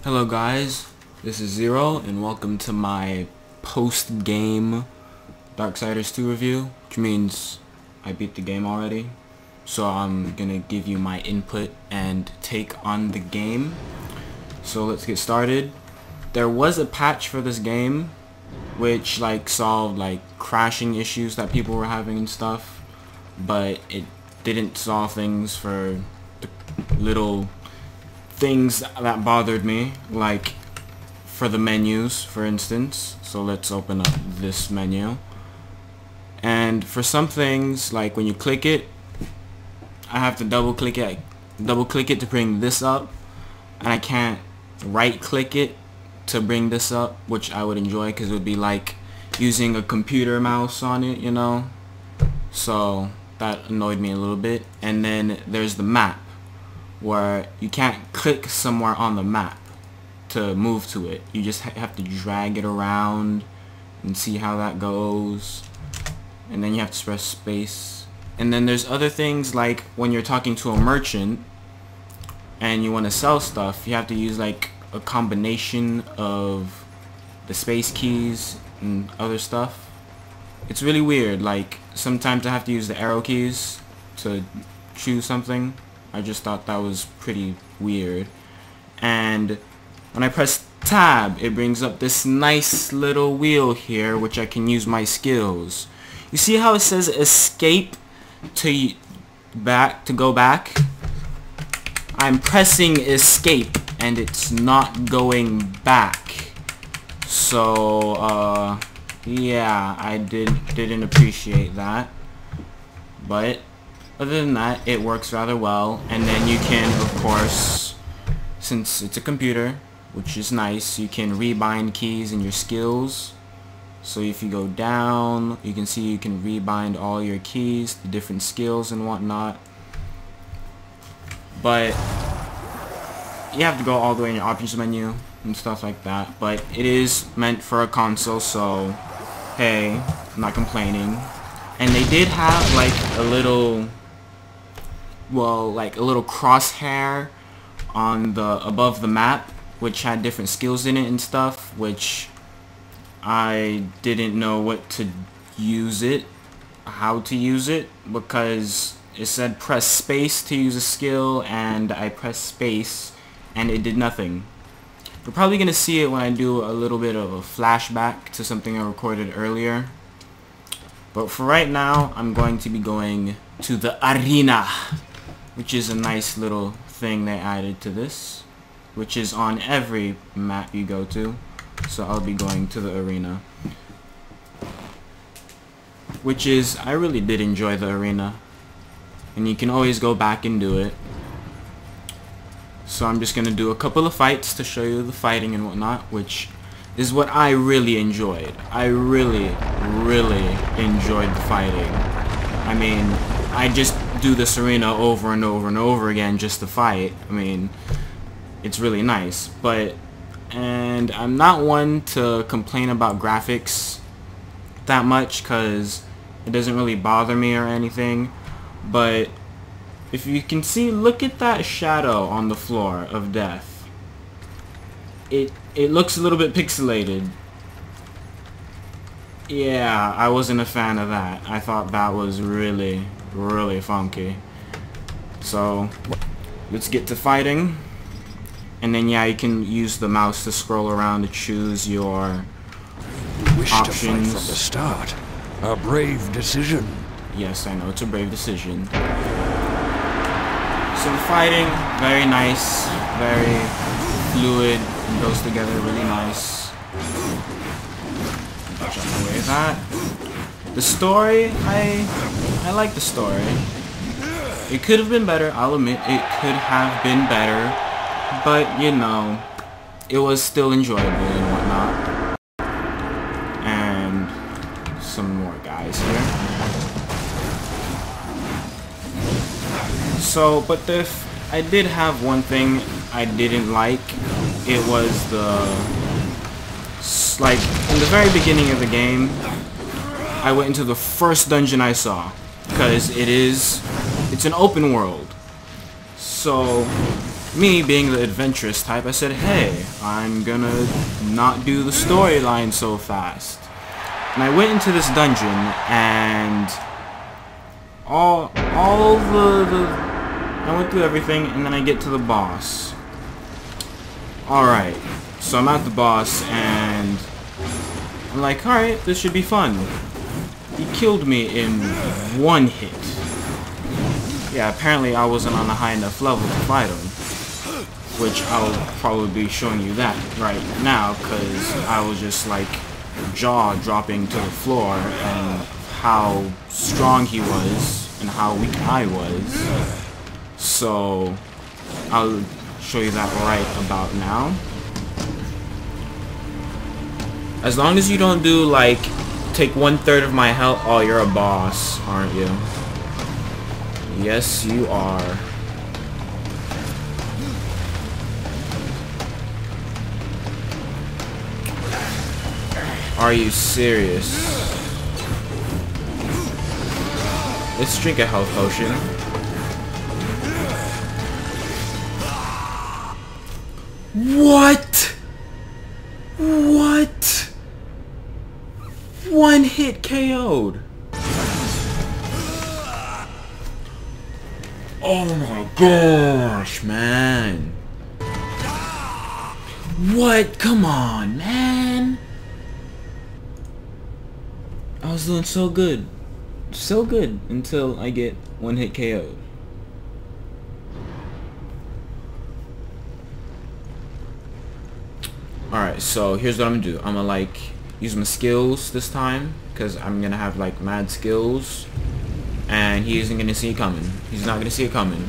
Hello guys, this is Zero and welcome to my post-game Darksiders 2 review, which means I beat the game already. So I'm gonna give you my input and take on the game. So let's get started. There was a patch for this game which solved crashing issues that people were having and stuff, but it didn't solve things for the little things that bothered me, like for the menus, for instance. So let's open up this menu, and for some things, like when you click it, I have to double click it to bring this up, and I can't right click it to bring this up, which I would enjoy because it would be like using a computer mouse on it, you know. So that annoyed me a little bit. And then there's the map, where you can't click somewhere on the map to move to it. You just have to drag it around and see how that goes, and then you have to press space. And then there's other things, like when you're talking to a merchant and you want to sell stuff, you have to use like a combination of the space keys and other stuff. It's really weird. Like sometimes I have to use the arrow keys to choose something. I just thought that was pretty weird. And when I press tab, it brings up this nice little wheel here, which I can use my skills. You see how it says escape to go back? I'm pressing escape and it's not going back. So yeah, I didn't appreciate that. But other than that, it works rather well. And then you can, of course, since it's a computer, which is nice, you can rebind keys in your skills. So if you go down, you can see you can rebind all your keys, the different skills and whatnot. But you have to go all the way in your options menu and stuff like that. But it is meant for a console, so hey, I'm not complaining. And they did have like a little crosshair on the above the map, which had different skills in it and stuff, which I didn't know how to use it, because it said press space to use a skill, and I pressed space and it did nothing. We're probably gonna see it when I do a little bit of a flashback to something I recorded earlier. But for right now, I'm going to be going to the arena, which is a nice little thing they added to this, which is on every map you go to. So I'll be going to the arena, which is, I really did enjoy the arena, and you can always go back and do it. So I'm just gonna do a couple of fights to show you the fighting and whatnot, which is what I really enjoyed. I really enjoyed the fighting. I mean, I just do this arena over and over and over again just to fight. I mean, it's really nice. And I'm not one to complain about graphics that much, because it doesn't really bother me or anything. But if you can see, look at that shadow on the floor of death. It looks a little bit pixelated. Yeah, I wasn't a fan of that. I thought that was really funky. So let's get to fighting. And then yeah, you can use the mouse to scroll around to choose your options. To fight from the start. A brave decision. Yes, I know, it's a brave decision. So the fighting, very nice, very fluid, and goes together really nice. Jump away with that. The story, I like the story. It could have been better, I'll admit, it could have been better. But, you know, it was still enjoyable and whatnot. And some more guys here. So, but I did have one thing I didn't like. It was in the very beginning of the game, I went into the first dungeon I saw, because it's an open world. So me being the adventurous type, I said, hey, I'm gonna not do the storyline so fast. And I went into this dungeon, and I went through everything, and then I get to the boss. Alright, so I'm at the boss, and I'm like, alright, this should be fun. He killed me in one hit. Yeah, apparently I wasn't on a high enough level to fight him. Which I'll probably be showing you that right now, because I was just like jaw dropping to the floor and how strong he was and how weak I was. So I'll show you that right about now. As long as you don't do like take 1/3 of my health. Oh, you're a boss, aren't you? Yes, you are. Are you serious? Let's drink a health potion. What? What? One hit KO'd. Oh my gosh, man. What? Come on, man. I was doing so good. So good until I get one hit KO'd. Alright, so here's what I'm gonna do. I'm gonna like use my skills this time, because I'm gonna have like mad skills, and he isn't gonna see it coming. He's not gonna see it coming.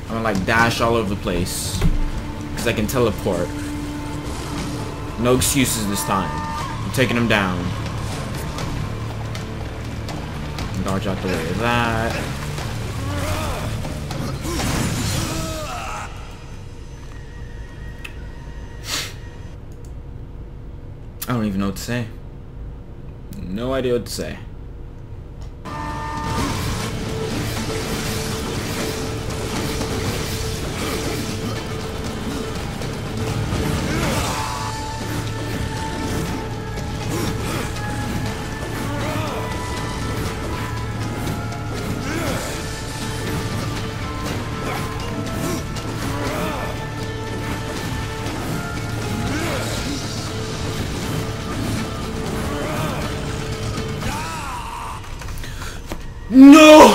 I'm gonna like dash all over the place, because I can teleport. No excuses this time. I'm taking him down. Dodge out the way of that. I don't even know what to say. No idea what to say. No!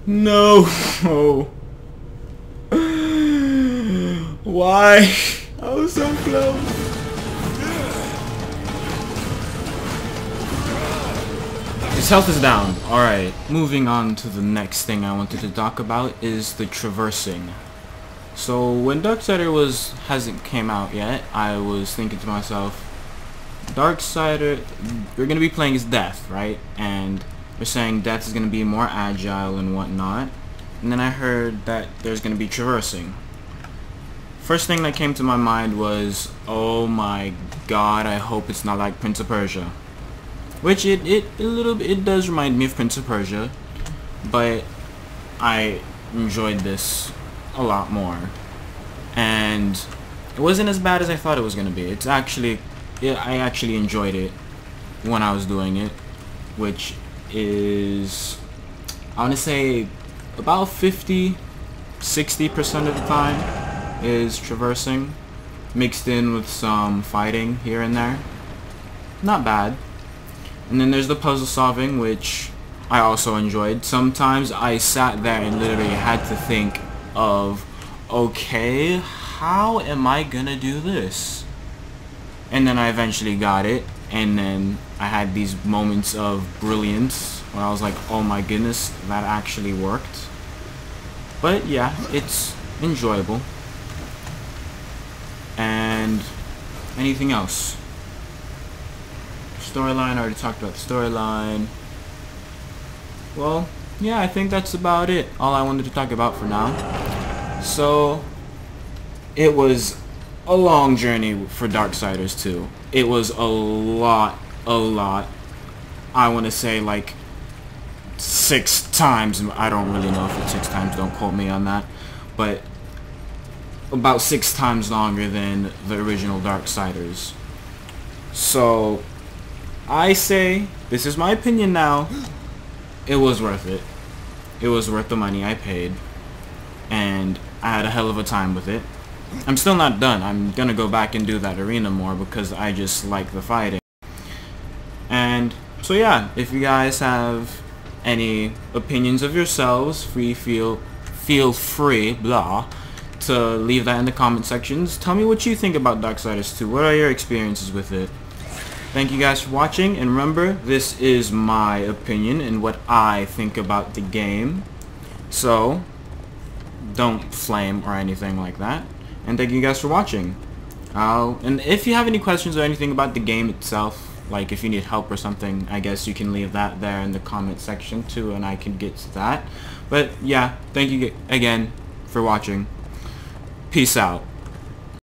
No! Why? I was so close. His health is down. Alright, moving on to the next thing I wanted to talk about is the traversing. So when Darksiders hasn't came out yet, I was thinking to myself, Darksider, we're gonna be playing as Death, right? And we're saying Death is gonna be more agile and whatnot. And then I heard that there's gonna be traversing. First thing that came to my mind was, oh my god, I hope it's not like Prince of Persia. Which it does remind me of Prince of Persia, but I enjoyed this a lot more. And it wasn't as bad as I thought it was gonna be. It's actually, I actually enjoyed it when I was doing it, which is, I want to say about 50-60% of the time is traversing, mixed in with some fighting here and there. Not bad. And then there's the puzzle solving, which I also enjoyed. Sometimes I sat there and literally had to think of, okay, how am I gonna do this? And then I eventually got it, and then I had these moments of brilliance where I was like, oh my goodness, that actually worked. But yeah, it's enjoyable. And anything else? Storyline, I already talked about the storyline. Well, yeah, I think that's about it. All I wanted to talk about for now. So, it was a long journey for Darksiders 2. It was a lot. I want to say like 6 times, I don't really know if it's 6 times, don't quote me on that, but about 6 times longer than the original Darksiders. So I say, this is my opinion now, it was worth it. It was worth the money I paid, and I had a hell of a time with it. I'm still not done. I'm gonna go back and do that arena more because I just like the fighting. And so yeah, if you guys have any opinions of yourselves, feel free to leave that in the comment sections. Tell me what you think about Darksiders 2. What are your experiences with it? Thank you guys for watching, and remember, this is my opinion and what I think about the game. So don't flame or anything like that. And thank you guys for watching. And if you have any questions or anything about the game itself, like if you need help or something, I guess you can leave that there in the comment section too, and I can get to that. But yeah, thank you again for watching. Peace out.